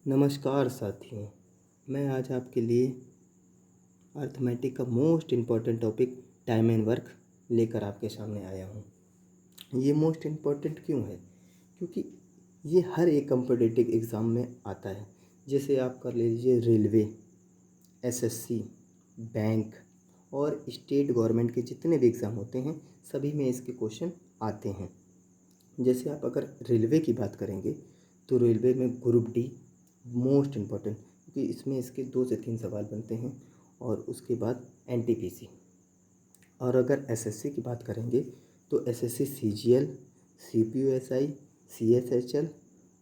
नमस्कार साथियों, मैं आज आपके लिए अर्थमेटिक का most important topic time and work लेकर आपके सामने आया हूँ। ये मोस्ट इम्पॉर्टेंट क्यों है? क्योंकि ये हर एक कॉम्पिटिटिव एग्ज़ाम में आता है। जैसे आप कर लीजिए रेलवे, एसएससी, बैंक और स्टेट गवर्नमेंट के जितने भी एग्ज़ाम होते हैं सभी में इसके क्वेश्चन आते हैं। जैसे आप अगर रेलवे की बात करेंगे तो रेलवे में ग्रुप डी मोस्ट इम्पॉर्टेंट, क्योंकि इसमें इसके 2 से 3 सवाल बनते हैं और उसके बाद एनटीपीसी। और अगर एसएससी की बात करेंगे तो एसएससी सीजीएल, सीपीयूएसआई, सीएसएचएल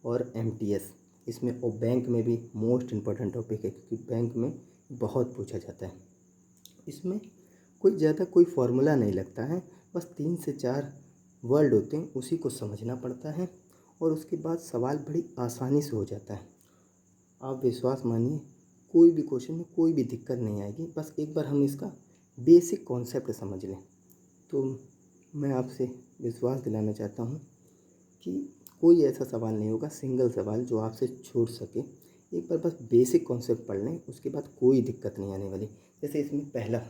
और एमटीएस इसमें, और बैंक में भी मोस्ट इम्पॉर्टेंट टॉपिक है क्योंकि बैंक में बहुत पूछा जाता है। इसमें कोई फार्मूला नहीं लगता है, बस 3 से 4 वर्ड होते हैं, उसी को समझना पड़ता है और उसके बाद सवाल बड़ी आसानी से हो जाता है। आप विश्वास मानिए, कोई भी क्वेश्चन में कोई भी दिक्कत नहीं आएगी, बस एक बार हम इसका बेसिक कॉन्सेप्ट समझ लें। तो मैं आपसे विश्वास दिलाना चाहता हूँ कि कोई ऐसा सवाल नहीं होगा, सिंगल सवाल जो आपसे छूट सके। एक बार बस बेसिक कॉन्सेप्ट पढ़ लें, उसके बाद कोई दिक्कत नहीं आने वाली। जैसे इसमें पहला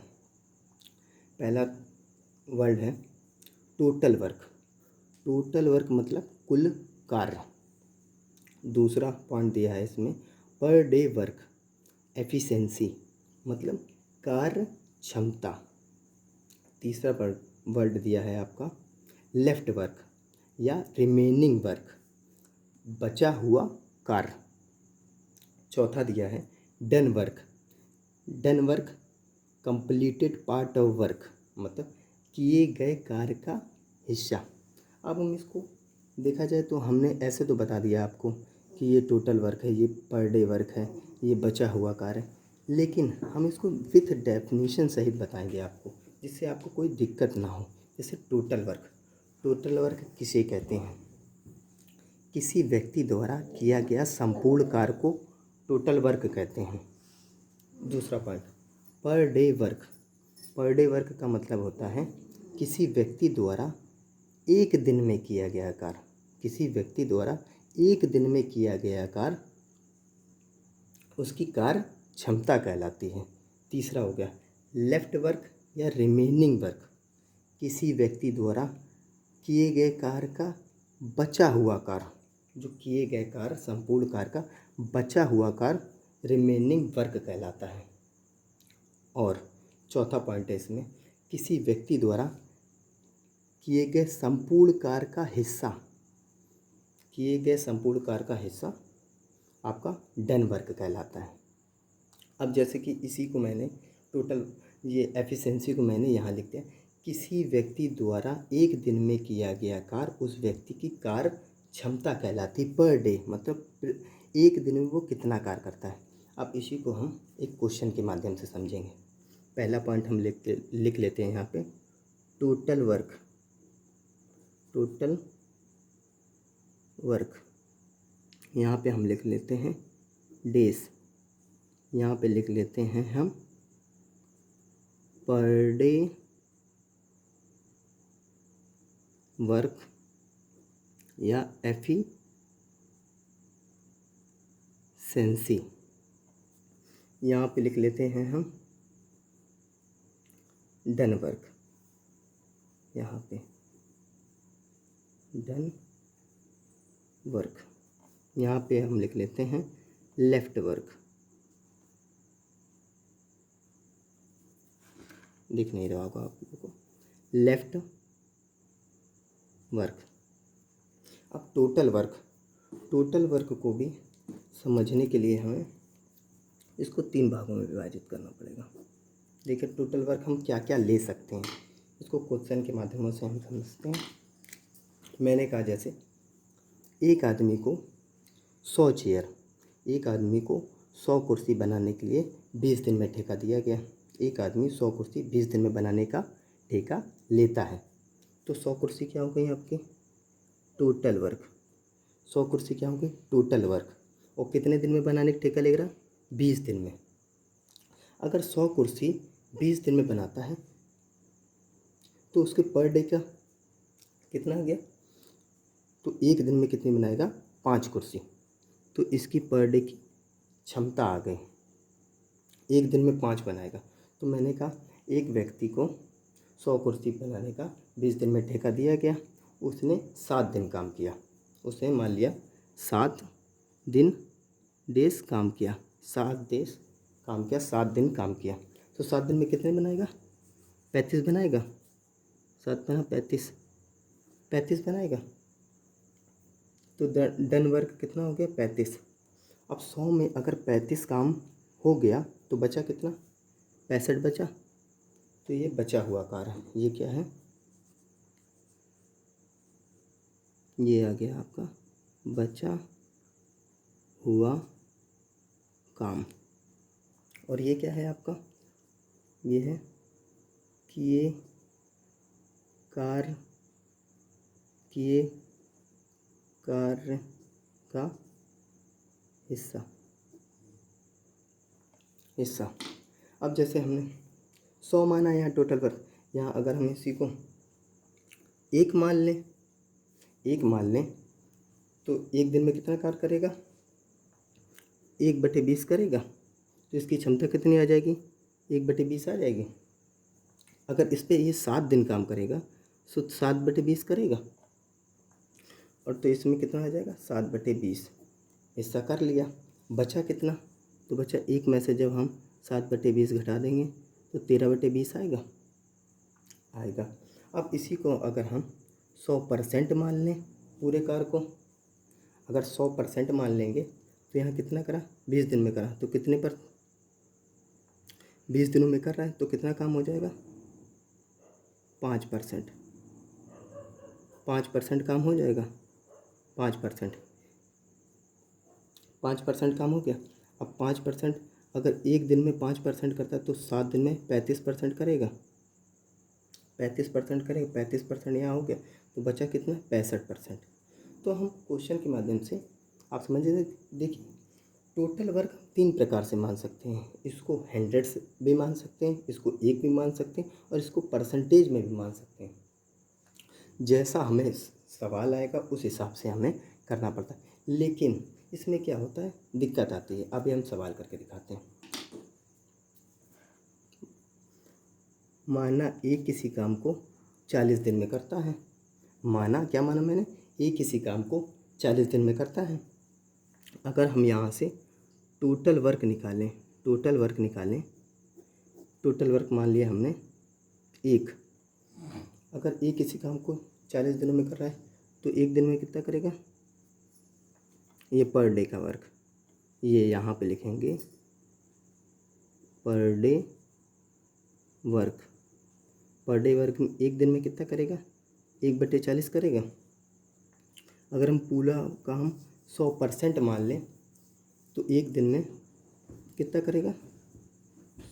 वर्ड है टोटल वर्क। टोटल वर्क मतलब कुल कार्य। दूसरा पॉइंट दिया है इसमें पर डे वर्क। एफिशिएंसी मतलब कार्य क्षमता। तीसरा वर्ड दिया है आपका लेफ्ट वर्क या रिमेनिंग वर्क, बचा हुआ कार्य। चौथा दिया है done work. Done work completed part of work, मतलब किए गए कार्य का हिस्सा। अब हम इसको देखा जाए तो हमने ऐसे तो बता दिया आपको कि ये टोटल वर्क है, ये पर डे वर्क है, ये बचा हुआ कार्य है, लेकिन हम इसको विथ डेफिनेशन सहित बताएंगे आपको, जिससे आपको कोई दिक्कत ना हो। जैसे टोटल वर्क किसे कहते हैं? किसी व्यक्ति द्वारा किया गया संपूर्ण कार्य को टोटल वर्क कहते हैं। दूसरा point per day work. Per day work का मतलब होता है किसी व्यक्ति द्वारा एक दिन में किया गया कार्य। किसी व्यक्ति द्वारा एक दिन में किया गया कार्य उसकी कार्य क्षमता कहलाती है। तीसरा हो गया लेफ्ट वर्क या रिमेनिंग वर्क। किसी व्यक्ति द्वारा किए गए कार्य का बचा हुआ कार्य, जो किए गए कार्य संपूर्ण कार्य का बचा हुआ कार्य रिमेनिंग वर्क कहलाता है। और चौथा पॉइंट है इसमें किसी व्यक्ति द्वारा किए गए संपूर्ण कार्य का हिस्सा। किए गए संपूर्ण कार्य का हिस्सा आपका डन वर्क कहलाता है। अब जैसे कि इसी को मैंने ये एफिशिएंसी को मैंने यहाँ लिख दिया, किसी व्यक्ति द्वारा एक दिन में किया गया कार्य उस व्यक्ति की कार्य क्षमता कहलाती। पर डे मतलब एक दिन में वो कितना कार्य करता है। अब इसी को हम एक क्वेश्चन के माध्यम से समझेंगे। पहला पॉइंट हम लिख लेते हैं यहाँ पे टोटल वर्क। टोटल वर्क यहाँ पे हम लिख लेते हैं डेज। यहाँ पे लिख लेते हैं हम पर डे वर्क या एफिशिएंसी। यहाँ पे लिख लेते हैं हम डन वर्क। यहाँ पे डन वर्क। यहाँ पे हम लिख लेते हैं लेफ्ट वर्क। दिख नहीं रहा होगा आप लोगों को, लेफ्ट वर्क। अब टोटल वर्क को भी समझने के लिए हमें इसको 3 भागों में विभाजित करना पड़ेगा। देखिए टोटल वर्क हम क्या क्या ले सकते हैं, इसको क्वेश्चन के माध्यमों से हम समझते हैं। मैंने कहा जैसे एक आदमी को 100 चेयर, एक आदमी को 100 कुर्सी बनाने के लिए 20 दिन में ठेका दिया गया। एक आदमी 100 कुर्सी 20 दिन में बनाने का ठेका लेता है, तो 100 कुर्सी क्या हो गई आपकी? Total work. 100 कुर्सी क्या हो गई? Total work. और कितने दिन में बनाने का ठेका ले रहा? 20 दिन में। अगर 100 कुर्सी 20 दिन में बनाता है तो उसके पर डे का कितना हो गया? तो एक दिन में कितनी बनाएगा? 5 कुर्सी। तो इसकी पर डे की क्षमता आ गई, एक दिन में 5 बनाएगा। तो मैंने कहा एक व्यक्ति को 100 कुर्सी बनाने का 20 दिन में ठेका दिया गया, उसने 7 दिन काम किया, उसने मान लिया 7 दिन डेज काम किया, 7 डेज काम किया, 7 दिन काम किया। तो 7 दिन में कितने बनाएगा? 35 बनाएगा। 7 बना 35, 35 बनाएगा। तो डन वर्क कितना हो गया? 35। अब 100 में अगर 35 काम हो गया तो बचा कितना? 65 बचा। तो ये बचा हुआ कार्य, ये क्या है? ये आ गया आपका बचा हुआ काम। और ये क्या है आपका? ये है किए कार्य का हिस्सा। अब जैसे हमने 100 माना यहाँ टोटल वर्क, यहाँ अगर हम इसी को 1 मान लें तो एक दिन में कितना कार्य करेगा? 1/20 करेगा। तो इसकी क्षमता कितनी आ जाएगी? 1/20 आ जाएगी। अगर इस पे ये 7 दिन काम करेगा तो 7/20 करेगा, और तो इसमें कितना आ जाएगा? 7/20। हिस्सा कर लिया। बचा कितना? तो बचा 1 में से जब हम 7/20 घटा देंगे तो 13/20 आएगा। अब इसी को अगर हम 100% मान लें पूरे कार्य को, अगर 100% मान लेंगे तो यहाँ कितना करा? 20 दिन में करा। तो कितने पर 20 दिनों में कर रहा है तो कितना काम हो जाएगा? 5%। 5% काम हो जाएगा। 5% काम हो गया। अब 5% अगर एक दिन में 5% करता है तो 7 दिन में 35% करेगा। 35% करेगा, 35% यहाँ हो गया। तो बचा कितना? 65%। तो हम क्वेश्चन के माध्यम से आप समझिए। देखिए टोटल वर्क 3 प्रकार से मान सकते हैं। इसको 100 से भी मान सकते हैं, इसको 1 भी मान सकते हैं, और इसको परसेंटेज में भी मान सकते हैं। जैसा हमें सवाल आएगा उस हिसाब से हमें करना पड़ता है। लेकिन इसमें क्या होता है? दिक्कत आती है। अभी हम सवाल करके दिखाते हैं। माना ए किसी काम को 40 दिन में करता है। माना क्या माना मैंने? ए किसी काम को 40 दिन में करता है। अगर हम यहाँ से टोटल वर्क निकालें, टोटल वर्क मान लिया हमने 1। अगर ए किसी काम को 40 दिनों में कर रहा है तो एक दिन में कितना करेगा? ये पर डे का वर्क, ये यहाँ पे लिखेंगे per day work. Per day work में एक दिन में कितना करेगा? 1/40 करेगा। अगर हम पूरा काम 100% मान लें तो एक दिन में कितना करेगा?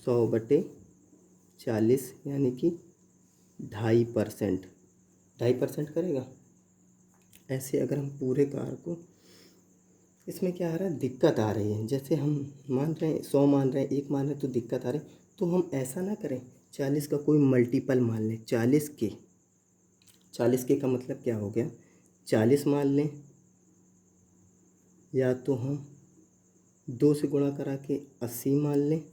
100/40 यानी कि 2.5%। 2.5% करेगा। ऐसे अगर हम पूरे कार्य को, इसमें क्या आ रहा है? दिक्कत आ रही है। जैसे हम मान रहे हैं 100 मान रहे हैं, 1 मान रहे हैं तो दिक्कत आ रही है। तो हम ऐसा ना करें, 40 का कोई मल्टीपल मान लें। 40 के का मतलब क्या हो गया? 40 मान लें, या तो हम 2 से गुणा करा के 80 मान लें,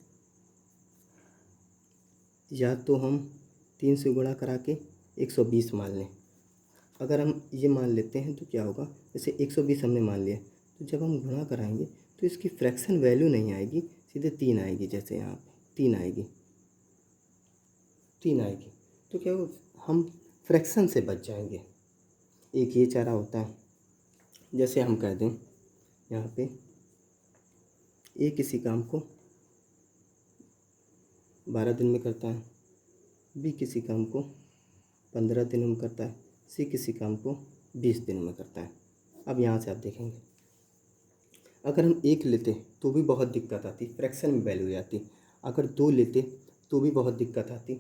या तो हम 3 से गुणा करा के 120 मान लें। अगर हम ये मान लेते हैं तो क्या होगा? जैसे 120 हमने मान लिया, तो जब हम गुणा कराएंगे तो इसकी फ्रैक्शन वैल्यू नहीं आएगी, सीधे 3 आएगी। जैसे यहाँ पे 3 आएगी। तो क्या हो? हम फ्रैक्शन से बच जाएंगे। एक ये चारा होता है। जैसे हम कह दें यहाँ पे ए किसी काम को 12 दिन में करता है, बी किसी काम को 15 दिनों में करता है, सी किसी काम को 20 दिनों में करता है। अब यहाँ से आप देखेंगे अगर हम 1 लेते तो भी बहुत दिक्कत आती, फ्रैक्शन में वैल्यू आती। अगर 2 लेते तो भी बहुत दिक्कत आती,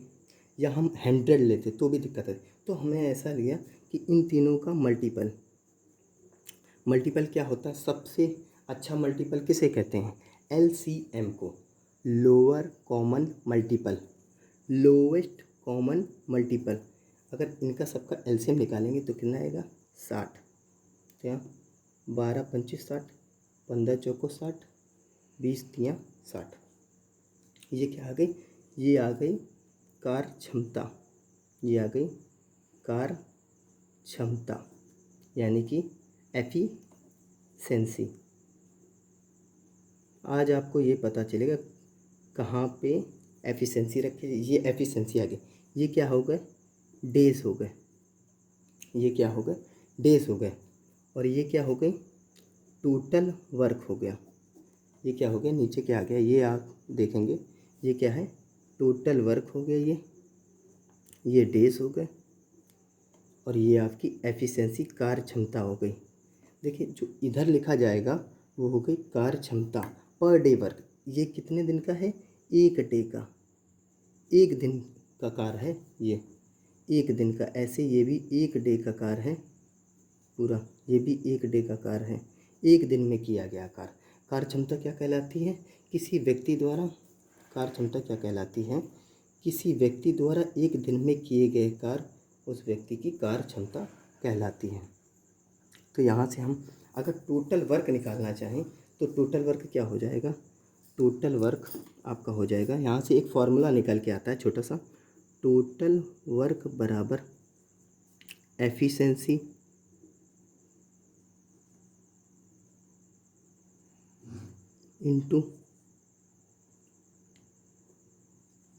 या हम 100 लेते तो भी दिक्कत आती। तो हमें ऐसा लिया कि इन तीनों का मल्टीपल क्या होता है? सबसे अच्छा मल्टीपल किसे कहते हैं? LCM को, lower common multiple, lowest common multiple. अगर इनका सबका LCM निकालेंगे तो कितना आएगा? 60। क्या? 12 25 60, 15 चौको 60, 20 तियाँ 60। ये क्या आ गई? ये आ गई कार्य क्षमता। ये आ गई कार्य क्षमता यानी कि एफिशिएंसी। आज आपको ये पता चलेगा कहाँ पे एफिशिएंसी रखे। ये एफिशिएंसी आ गई। ये क्या हो गए? डेज हो गए। ये क्या हो गए? डेज हो गए। और ये क्या हो गई? टोटल वर्क हो गया। ये क्या हो गया? नीचे क्या आ गया? ये आप देखेंगे, ये क्या है? टोटल वर्क हो गया। ये डेज हो गए और ये आपकी एफिशिएंसी कार्य क्षमता हो गई। देखिए जो इधर लिखा जाएगा वो हो गई कार्य क्षमता पर डे वर्क। ये कितने दिन का है? एक डे का, एक दिन का कार्य है ये, एक दिन का। ऐसे ये भी एक डे का कार्य है पूरा, ये भी एक डे का कार्य है, एक दिन में किया गया कार्य। कार्य क्षमता क्या कहलाती है? किसी व्यक्ति द्वारा, कार्य क्षमता क्या कहलाती है? किसी व्यक्ति द्वारा एक दिन में किए गए कार्य उस व्यक्ति की कार्य क्षमता कहलाती है। तो यहाँ से हम अगर टोटल वर्क निकालना चाहें तो टोटल वर्क क्या हो जाएगा? टोटल वर्क आपका हो जाएगा, यहाँ से एक फॉर्मूला निकल के आता है छोटा सा। टोटल वर्क बराबर efficiency into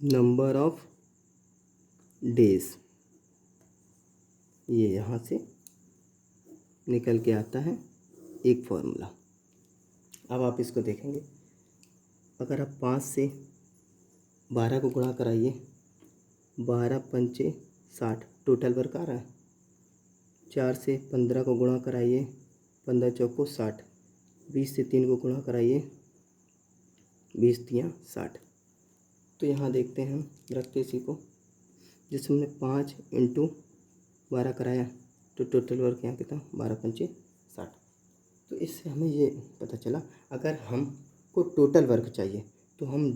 number of days. ये यहाँ से निकल के आता है एक फॉर्मूला। अब आप इसको देखेंगे, अगर आप 5 से 12 को गुणा कराइए, 12 पंचे 60 टोटल वर्क आ रहा है। 4 से 15 को गुणा कराइए, 15 चौको 60। 20 से 3 को गुणा कराइए, 20 तियाँ 60। तो यहाँ देखते हैं, रखते इसी को, जिसमें हमने 5 इंटू 12 कराया तो टोटल वर्क यहाँ कितना? 12 पंचे 60। तो इससे हमें ये पता चला अगर हमको टोटल वर्क चाहिए तो हम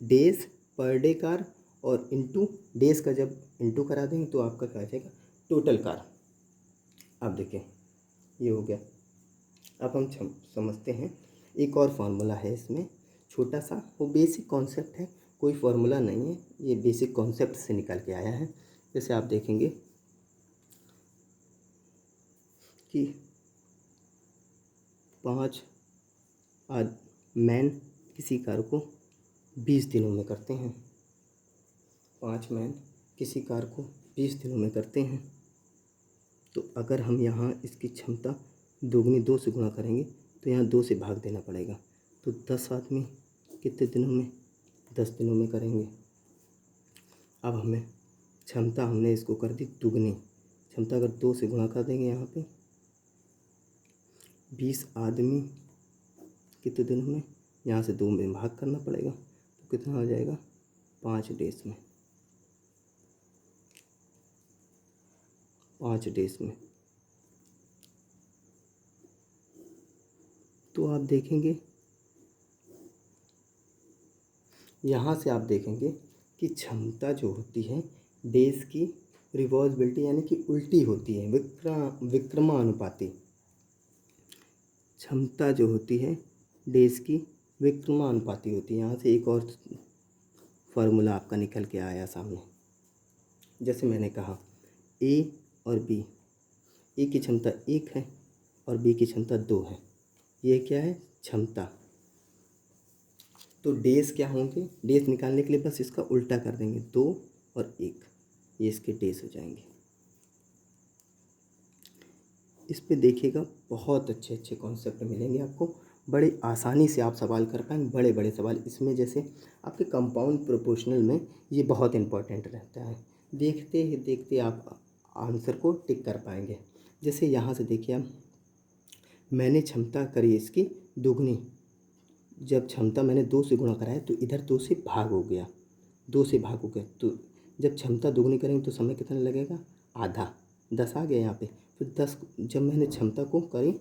डेज पर डे कार और इंटू डेज का जब इंटू करा देंगे तो आपका क्या आ जाएगा? Total car. अब देखिए ये हो गया। अब हम समझते हैं एक और फार्मूला है इसमें छोटा सा, वो बेसिक कॉन्सेप्ट है, कोई फार्मूला नहीं है, ये बेसिक कॉन्सेप्ट से निकल के आया है। जैसे आप देखेंगे कि 5 मैन किसी कार्य को 20 दिनों में करते हैं। 5 मैन किसी कार्य को 20 दिनों में करते हैं। तो अगर हम यहाँ इसकी क्षमता दोगुनी 2 से गुणा करेंगे तो यहाँ 2 से भाग देना पड़ेगा। तो 10 आदमी कितने दिनों में? 10 दिनों में करेंगे। अब हमें क्षमता हमने इसको कर दी दुगनी। क्षमता अगर 2 से गुणा कर देंगे यहाँ पे, 20 आदमी कितने दिनों में? यहाँ से 2 में भाग करना पड़ेगा तो कितना हो जाएगा? 5 डेज में। 5 डेज में। तो आप देखेंगे यहाँ से आप देखेंगे कि क्षमता जो होती है डेज की रिवर्सिबिलिटी यानी कि उल्टी होती है, विक्रमानुपाती। क्षमता जो होती है डेज की विक्रमानुपाती होती है। यहाँ से एक और फार्मूला आपका निकल के आया सामने। जैसे मैंने कहा ए और बी, ए की क्षमता 1 है और बी की क्षमता 2 है। ये क्या है? क्षमता। तो डेज क्या होंगे? डेज निकालने के लिए बस इसका उल्टा कर देंगे, 2 और 1, ये इसके डेज हो जाएंगे। इस पे देखिएगा बहुत अच्छे अच्छे कॉन्सेप्ट मिलेंगे आपको, बड़े आसानी से आप सवाल कर पाएंगे, बड़े बड़े सवाल। इसमें जैसे आपके कंपाउंड प्रोपोर्शनल में ये बहुत इंपॉर्टेंट रहता है, देखते ही देखते आप आंसर को टिक कर पाएंगे। जैसे यहाँ से देखिए आप, मैंने क्षमता करी इसकी दुगनी। जब क्षमता मैंने 2 से गुणा कराया तो इधर 2 से भाग हो गया, 2 से भाग हो गया। तो जब क्षमता दुगनी करेंगे तो समय कितना लगेगा? आधा। 10 आ गया यहाँ पे। फिर 10 जब मैंने क्षमता को करी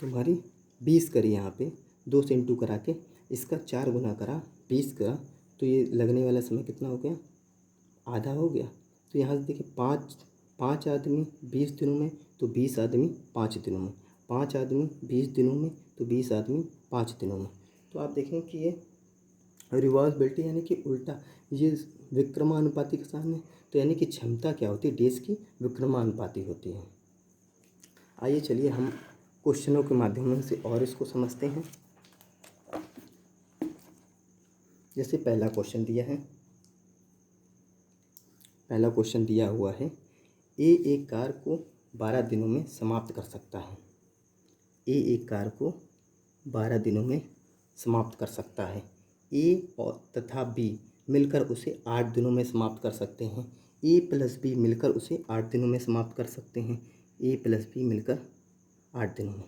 तो हमारी 20 करी, यहाँ पे 2 से इंटू करा के इसका 4 गुना करा, 20 करा, तो ये लगने वाला समय कितना हो गया? आधा हो गया। तो यहाँ से देखिए 5 आदमी 20 दिनों में, तो 20 आदमी 5 दिनों में। 5 आदमी 20 दिनों में, तो 20 आदमी 5 दिनों में। तो आप देखें कि ये रिवर्सिबिलिटी यानी कि उल्टा, ये विक्रमानुपाती के सामने, तो यानी कि क्षमता क्या होती है, डेज की विक्रमानुपाती होती है। आइए चलिए हम क्वेश्चनों के माध्यम से और इसको समझते हैं। जैसे पहला क्वेश्चन दिया है, पहला क्वेश्चन दिया हुआ है, ए एक कार को 12 दिनों में समाप्त कर सकता है। ए एक कार को 12 दिनों में समाप्त कर सकता है। ए और तथा बी मिलकर उसे 8 दिनों में समाप्त कर सकते हैं। ए प्लस बी मिलकर उसे 8 दिनों में समाप्त कर सकते हैं। ए प्लस बी मिलकर 8 दिनों में।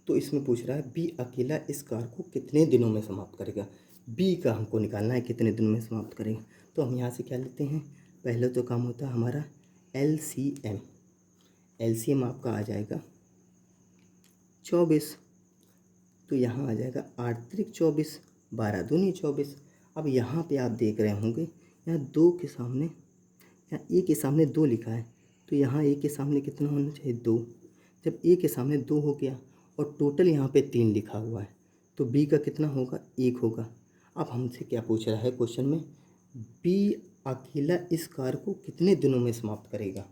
तो इसमें पूछ रहा है बी अकेला इस कार को कितने दिनों में समाप्त करेगा। बी का हमको निकालना है कितने दिनों में समाप्त करेगा। तो हम यहाँ से क्या लेते हैं, पहले तो काम होता है हमारा LCM। LCM आपका आ जाएगा 24। तो यहाँ आ जाएगा 8 त्रिक 24, 12 दूनी 24। अब यहाँ पे आप देख रहे होंगे यहाँ 2 के सामने, यहाँ ए के सामने 2 लिखा है, तो यहाँ ए के सामने कितना होना चाहिए, 2। जब ए के सामने 2 हो गया और टोटल यहाँ पे 3 लिखा हुआ है, तो बी का कितना होगा, 1 होगा। अब हमसे क्या पूछ रहा है क्वेश्चन में, बी अकेला इस कार को कितने दिनों में समाप्त करेगा।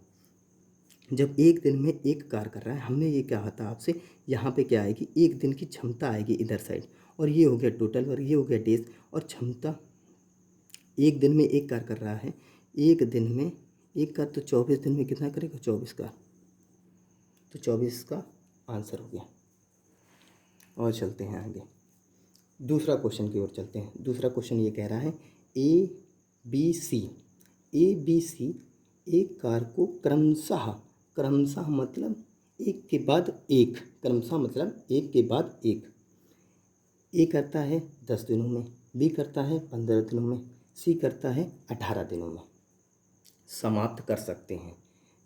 जब एक दिन में एक कार कर रहा है, हमने ये कहा था आपसे, यहाँ पे क्या आएगी, एक दिन की क्षमता आएगी इधर साइड, और ये हो गया टोटल और ये हो गया डेज। और क्षमता एक दिन में एक कार कर रहा है, एक दिन में एक कार, तो 24 दिन में कितना करेगा, 24 कार। तो 24 का आंसर हो गया। और चलते हैं आगे, दूसरा क्वेश्चन की ओर चलते हैं। दूसरा क्वेश्चन ये कह रहा है ABC एक कार को क्रमशः मतलब एक के बाद एक, क्रमशः मतलब एक के बाद एक, ए करता है 10 दिनों में, बी करता है 15 दिनों में, सी करता है 18 दिनों में समाप्त कर सकते हैं।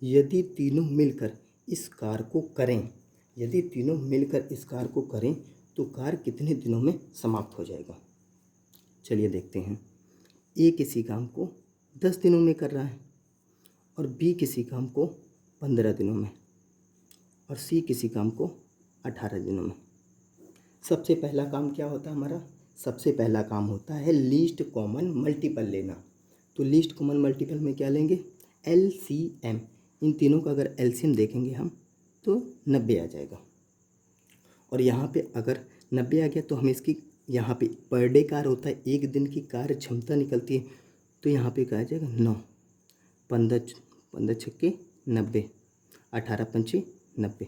यदि तीनों मिलकर इस कार को करें, यदि तीनों मिलकर इस कार को करें तो कार कितने दिनों में समाप्त हो जाएगा। चलिए देखते हैं। ए किसी काम को 10 दिनों में कर रहा है और बी किसी काम को 15 दिनों में और सी किसी काम को 18 दिनों में। सबसे पहला काम क्या होता है हमारा, सबसे पहला काम होता है लीस्ट कॉमन मल्टीपल लेना। तो लीस्ट कॉमन मल्टीपल में क्या लेंगे, LCM। इन तीनों का अगर LCM देखेंगे हम तो 90 आ जाएगा। और यहाँ पे अगर 90 आ गया तो हम इसकी, यहाँ पे पर डे कार होता है, एक दिन की कार्य क्षमता निकलती है, तो यहाँ पे क्या आ जाएगा 9, 15 छक्के 90, 18 पंचे 90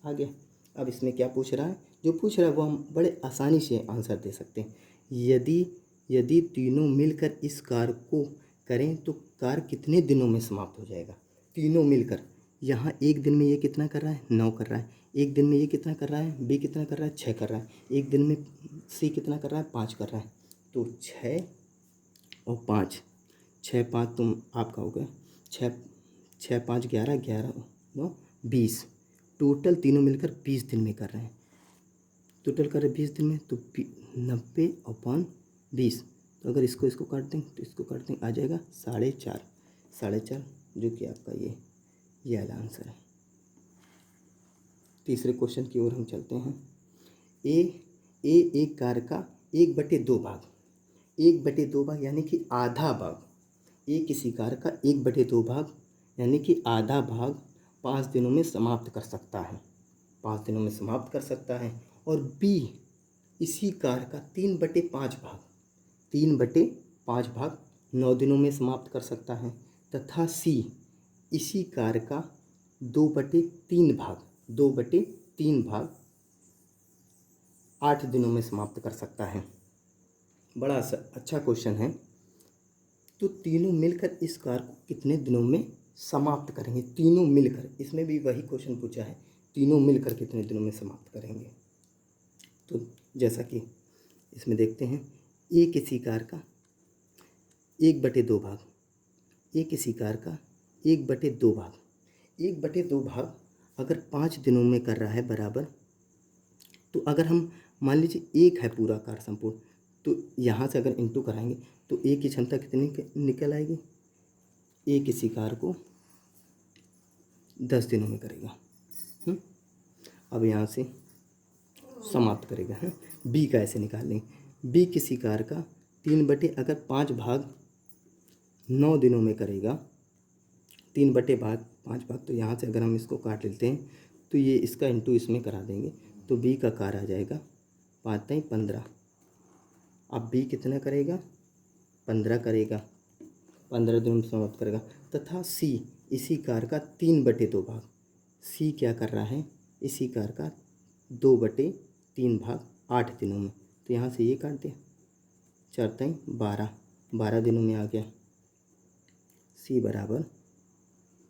आ गया। अब इसमें क्या पूछ रहा है, जो पूछ रहा है वो हम बड़े आसानी से आंसर दे सकते हैं। यदि तीनों मिलकर इस कार को करें तो कार कितने दिनों में समाप्त हो जाएगा। तीनों मिलकर, यहाँ एक दिन में ये कितना कर रहा है, 9 कर रहा है, एक दिन में ये कितना कर रहा है, बी कितना कर रहा है, 6 कर रहा है, एक दिन में सी कितना कर रहा है, 5 कर रहा है। तो 6 और 5, 6 5 तुम आपका हो गया 6 5 11, 11 9 20, टोटल तीनों मिलकर 20 दिन में कर रहे हैं। टोटल कर रहे 20 दिन में, तो 90/20। तो अगर इसको काट दें तो इसको काट दें, आ जाएगा 4.5, जो कि आपका ये वाला आंसर है। तीसरे क्वेश्चन की ओर हम चलते हैं। एक कार का 1/2 भाग, 1/2 भाग यानी कि आधा भाग, ए किसी कार का 1/2 भाग यानी कि आधा भाग 5 दिनों में समाप्त कर सकता है, 5 दिनों में समाप्त कर सकता है। और बी इसी कार का 3/5 भाग, 3/5 भाग 9 दिनों में समाप्त कर सकता है। तथा सी इसी कार का 2/3 भाग, 2/3 भाग 8 दिनों में समाप्त कर सकता है। बड़ा अच्छा क्वेश्चन है। तो तीनों मिलकर इस कार को कितने दिनों में समाप्त करेंगे, तीनों मिलकर, इसमें भी वही क्वेश्चन पूछा है, तीनों मिलकर कितने दिनों में समाप्त करेंगे। तो जैसा कि इसमें देखते हैं, ए किसी कार का 1/2 भाग, ए किसी कार का 1/2 भाग, 1/2 भाग अगर 5 दिनों में कर रहा है बराबर, तो अगर हम मान लीजिए एक है पूरा कार संपूर्ण, तो यहाँ से अगर इंटू कराएंगे तो ए की क्षमता कितनी निकल आएगी, ए किसी कार को 10 दिनों में करेगा। अब यहाँ से समाप्त करेगा है। बी का ऐसे निकाल लेंगे। बी किसी कार का 3 बटे अगर 5 भाग 9 दिनों में करेगा, 3/5 तो यहाँ से अगर हम इसको काट लेते हैं तो ये इसका इंटू इसमें करा देंगे तो बी का कार आ जाएगा 5×15। अब बी कितना करेगा, 15 करेगा, 15 दिनों में समाप्त करेगा। तथा सी इसी कार का 3/2 भाग, सी क्या कर रहा है, इसी कार का 2/3 भाग 8 दिनों में, तो यहाँ से ये काट दिया, 4×12, 12 दिनों में आ गया, सी बराबर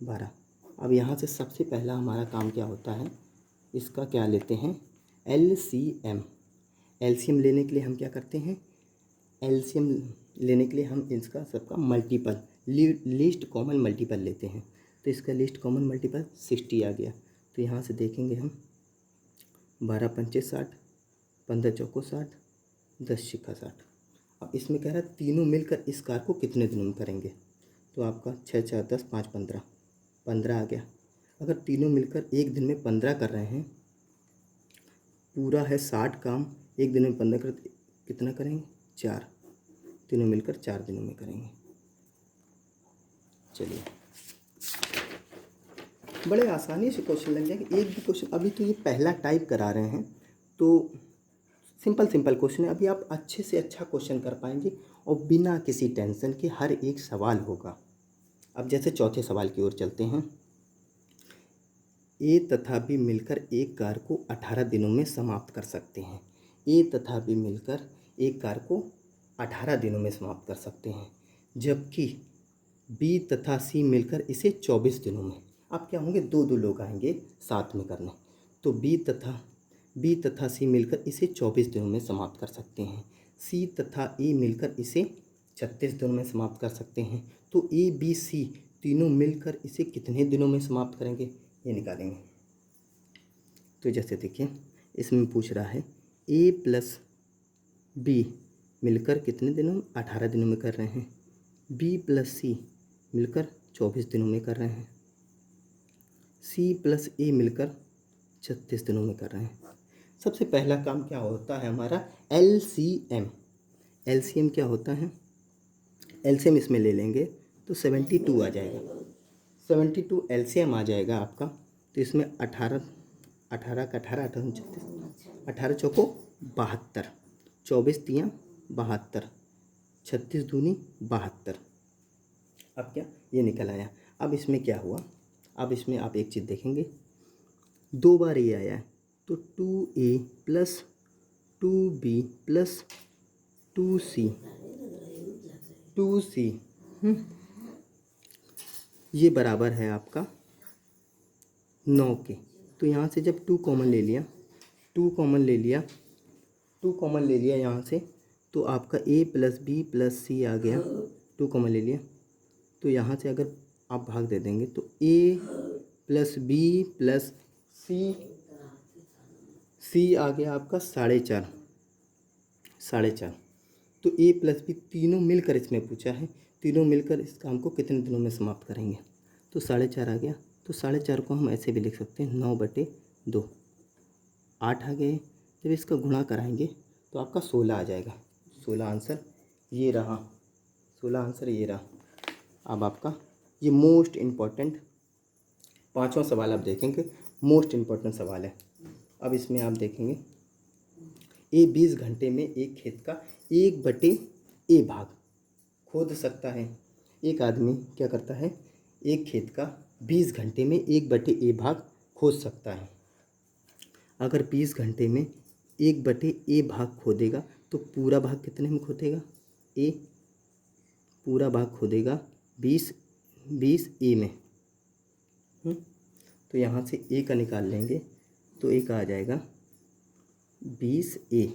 12। अब यहाँ से सबसे पहला हमारा काम क्या होता है, इसका क्या लेते हैं, LCM। LCM लेने के लिए हम क्या करते हैं, LCM लेने के लिए हम इसका सबका मल्टीपल, लीस्ट कॉमन मल्टीपल लेते हैं। तो इसका लीस्ट कॉमन मल्टीपल 60 आ गया। तो यहाँ से देखेंगे हम 12×5 = 60, 15×4 = 60, 10×6 = 60। अब इसमें कह रहा है तीनों मिलकर इस कार को कितने दिनों में करेंगे, तो आपका 6 4 10 5 15, 15 आ गया। अगर तीनों मिलकर एक दिन में 15 कर रहे हैं, पूरा है 60 काम, एक दिन में 15 कर कितना करेंगे, 4, तीनों मिलकर 4 दिनों में करेंगे। चलिए, बड़े आसानी से क्वेश्चन लग जाएंगे। एक भी क्वेश्चन, अभी तो ये पहला टाइप करा रहे हैं तो सिंपल क्वेश्चन है, अभी आप अच्छे से अच्छा क्वेश्चन कर पाएंगे और बिना किसी टेंशन के हर एक सवाल होगा। अब जैसे चौथे सवाल की ओर चलते हैं। ए तथा बी मिलकर एक कार को 18 दिनों में समाप्त कर सकते हैं। ए तथा बी मिलकर एक कार को 18 दिनों में समाप्त कर सकते हैं, जबकि बी तथा सी मिलकर इसे 24 दिनों में। अब क्या होंगे, 2 लोग आएंगे साथ में करने, तो बी तथा सी मिलकर इसे 24 दिनों में समाप्त कर सकते हैं। सी तथा ए मिलकर इसे 36 दिनों में समाप्त कर सकते हैं। तो ए बी सी तीनों मिलकर इसे कितने दिनों में समाप्त करेंगे, ये निकालेंगे। तो जैसे देखिए, इसमें पूछ रहा है ए प्लस बी मिलकर कितने दिनों में, 18 दिनों में कर रहे हैं। बी प्लस सी मिलकर 24 दिनों में कर रहे हैं। सी प्लस ए मिलकर 36 दिनों में कर रहे हैं। सबसे पहला काम क्या होता है हमारा, LCM। LCM क्या होता है, LCM इसमें ले लेंगे तो 72 आ जाएगा। 72 LCM आ जाएगा आपका। तो इसमें 18 का 18, 36, 18 चौको 72, 24 तियाँ 72, 36 दूनी 72। अब क्या, ये निकल आया। अब इसमें क्या हुआ, अब इसमें आप एक चीज़ देखेंगे, 2 बार ये आया है, तो 2A + 2B + 2C ये बराबर है आपका 9 के। तो यहाँ से जब 2 कॉमन ले लिया, 2 कॉमन ले लिया यहाँ से, तो आपका A + B + C आ गया। 2 कॉमन ले लिया, तो यहाँ से अगर आप भाग दे देंगे तो A + B + C आ गया आपका 4.5। तो A + B तीनों मिलकर इसमें पूछा है, तीनों मिलकर इस काम को कितने दिनों में समाप्त करेंगे, तो 4.5 आ गया। तो 4.5 को हम ऐसे भी लिख सकते हैं 9/2, 8 आ गए। जब इसका गुणा कराएंगे तो आपका 16 आ जाएगा। 16 आंसर ये रहा, 16 आंसर ये रहा। अब आपका ये मोस्ट इम्पॉर्टेंट 5वां सवाल आप देखेंगे, मोस्ट इम्पॉर्टेंट सवाल है। अब इसमें आप देखेंगे, ए 20 घंटे में एक खेत का 1/A भाग खोद सकता है। एक आदमी क्या करता है, एक खेत का 20 घंटे में 1/A भाग खोद सकता है। अगर 20 घंटे में 1/A भाग खोदेगा तो पूरा भाग कितने में खोदेगा, ए पूरा भाग खोदेगा 20A में। तो यहाँ से ए का निकाल लेंगे तो ए का आ जाएगा 20A।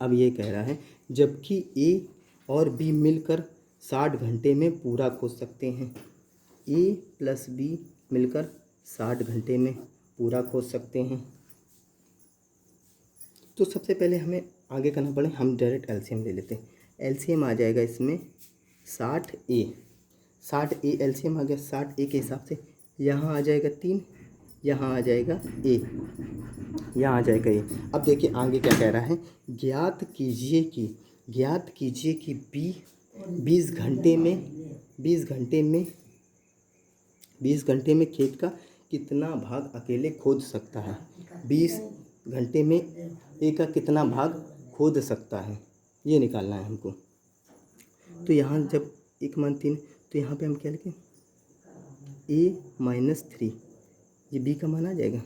अब ये कह रहा है जबकि ए और बी मिलकर 60 घंटे में पूरा खोद सकते हैं। A + B मिलकर 60 घंटे में पूरा खोद सकते हैं। तो सबसे पहले हमें आगे करना पड़े, हम डायरेक्ट LCM ले लेते हैं। LCM आ जाएगा इसमें 60A। 60A LCM आ गया। 60A के हिसाब से यहाँ आ जाएगा 3, यहाँ आ जाएगा ए, यहाँ आ जाएगा ए। अब देखिए आगे क्या कह रहा है, ज्ञात कीजिए कि बी 20 घंटे में खेत का कितना भाग अकेले खोद सकता है। 20 घंटे में ए का कितना भाग खोद सकता है, ये निकालना है हमको। तो यहाँ जब एक मान 3, तो यहाँ पे हम क्या लिखें, A-3, ये बी का मान आ जाएगा,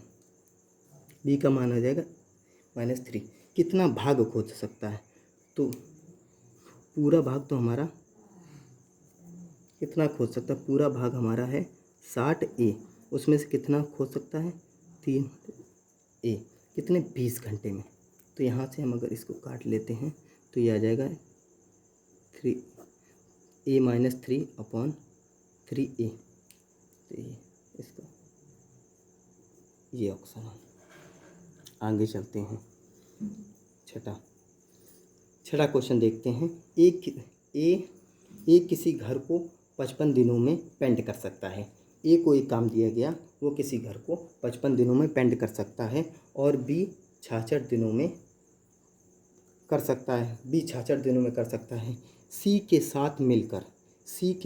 बी का मान आ जाएगा -3। कितना भाग खोद सकता है, तो पूरा भाग तो हमारा कितना खोद सकता है, पूरा भाग हमारा है 60A, उसमें से कितना खोद सकता है 3A, कितने 20 घंटे में। तो यहाँ से हम अगर इसको काट लेते हैं तो ये आ जाएगा 3A-3/3A। तो इसका ये ऑप्शन है। आगे चलते हैं, छठा क्वेश्चन देखते हैं। ए किसी घर को 55 दिनों में पेंट कर सकता है। ए को एक काम दिया गया, वो किसी घर को 55 दिनों में पेंट कर सकता है, और बी 66 दिनों में कर सकता है, बी 66 दिनों में कर सकता है। सी के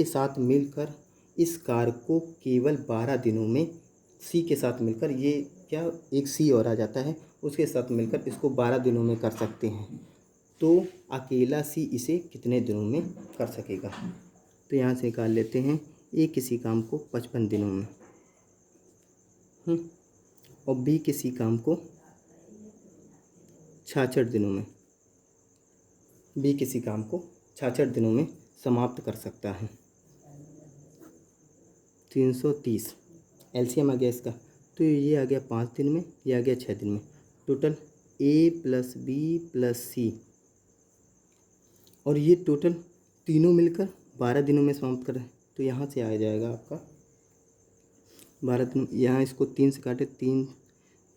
साथ मिलकर इस कार को केवल 12 दिनों में, सी के साथ मिलकर, ये क्या एक सी और आ जाता है, उसके साथ मिलकर इसको 12 दिनों में कर सकते हैं, तो अकेला सी इसे कितने दिनों में कर सकेगा। तो यहाँ से निकाल लेते हैं, ए किसी काम को 55 दिनों में और बी किसी काम को 66 दिनों में, बी किसी काम को 66 दिनों में समाप्त कर सकता है। 330 एलसीएम आ गया इसका, तो ये आ गया 5 दिन में, ये आ गया 6 दिन में। टोटल A + B + C, और ये टोटल तीनों मिलकर 12 दिनों में समाप्त करें, तो यहाँ से आ जाएगा आपका 12 दिन। यहाँ इसको 3 से काटे,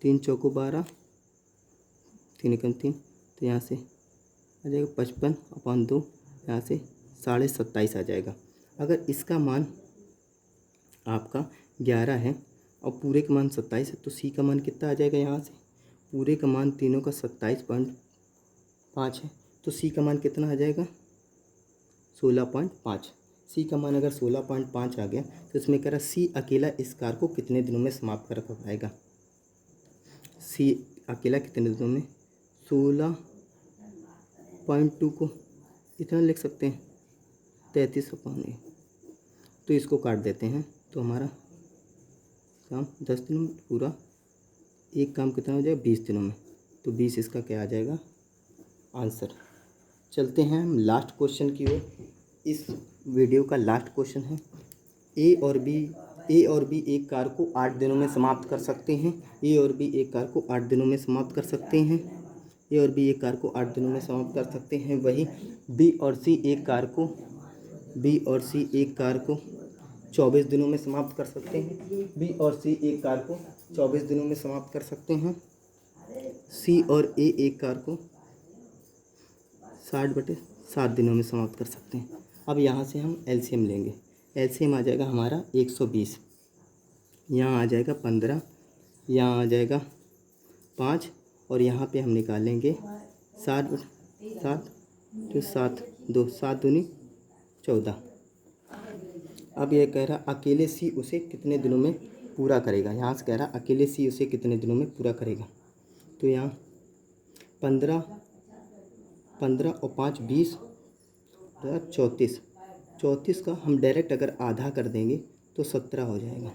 3 चौको 12, 3 एकम 3, तो यहाँ से आ जाएगा 55/2, यहाँ से 27.5 आ जाएगा। अगर इसका मान आपका 11 है और पूरे का मान 27 है, तो सी का मान कितना आ जाएगा, यहाँ से पूरे का मान तीनों का 27.5 है, तो सी का मान कितना आ जाएगा 16.5। सी का मान अगर 16.5 आ गया, तो इसमें कह रहा सी अकेला इस कार को कितने दिनों में समाप्त कर पाएगा। सी अकेला कितने दिनों में, 16.2 को इतना लिख सकते हैं 33.1, तो इसको काट देते हैं, तो हमारा काम 10 दिनों में पूरा, एक काम कितना हो जाएगा 20 दिनों में, तो 20 इसका क्या आ जाएगा आंसर। चलते हैं हम लास्ट क्वेश्चन की ओर। इस वीडियो का लास्ट क्वेश्चन है, ए और बी एक कार को 8 दिनों में समाप्त कर सकते हैं। ए और बी एक कार को 8 दिनों में समाप्त कर सकते हैं। ए और बी एक कार को 8 दिनों में समाप्त कर सकते हैं। वही बी और सी एक कार को 24 दिनों में समाप्त कर सकते हैं। बी और सी एक कार को 24 दिनों में समाप्त कर सकते हैं। सी और ए एक कार को 60/7 दिनों में समाप्त कर सकते हैं। अब यहाँ से हम एलसीएम लेंगे। एलसीएम आ जाएगा हमारा 120, यहाँ आ जाएगा 15, यहाँ आ जाएगा 5, और यहाँ पे हम निकालेंगे 7/7, तो 7 2 7 दूनी 14। अब यह कह रहा अकेले सी उसे कितने दिनों में पूरा करेगा। यहाँ से कह रहा अकेले सी उसे कितने दिनों में पूरा करेगा। तो यहाँ 15 और 5 20, 34 का हम डायरेक्ट अगर आधा कर देंगे तो 17 हो जाएगा,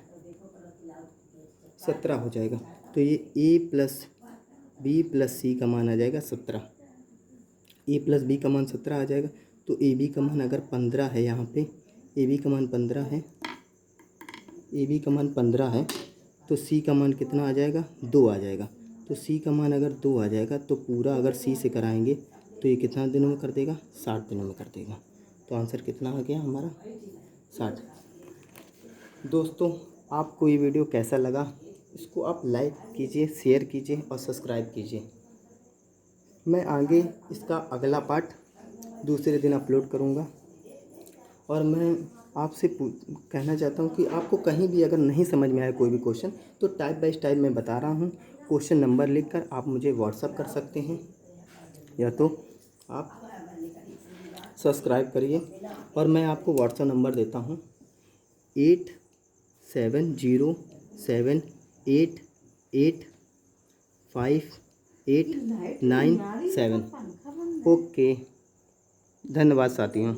17 हो जाएगा। तो ये ए प्लस बी प्लस सी का मान आ जाएगा 17। ए प्लस बी का मान 17 आ जाएगा। तो ए बी का मान अगर 15 है, यहाँ पे ए बी का मान 15 है, ए बी का मान 15 है, तो सी का मान कितना आ जाएगा 2 आ जाएगा। तो सी का मान अगर 2 आ जाएगा, तो पूरा अगर सी से कराएंगे तो ये कितना दिनों में कर देगा 60 दिनों में कर देगा। तो आंसर कितना आ गया हमारा 60। दोस्तों, आपको ये वीडियो कैसा लगा, इसको आप लाइक कीजिए, शेयर कीजिए और सब्सक्राइब कीजिए। मैं आगे इसका अगला पार्ट दूसरे दिन अपलोड करूँगा, और मैं आपसे कहना चाहता हूँ कि आपको कहीं भी अगर नहीं समझ में आए कोई भी क्वेश्चन, तो टाइप बाय टाइप मैं बता रहा हूँ। क्वेश्चन नंबर लिखकर आप मुझे व्हाट्सअप कर सकते हैं, या तो आप सब्सक्राइब करिए। और मैं आपको व्हाट्सअप नंबर देता हूँ 8707885897। ओके, धन्यवाद साथियों।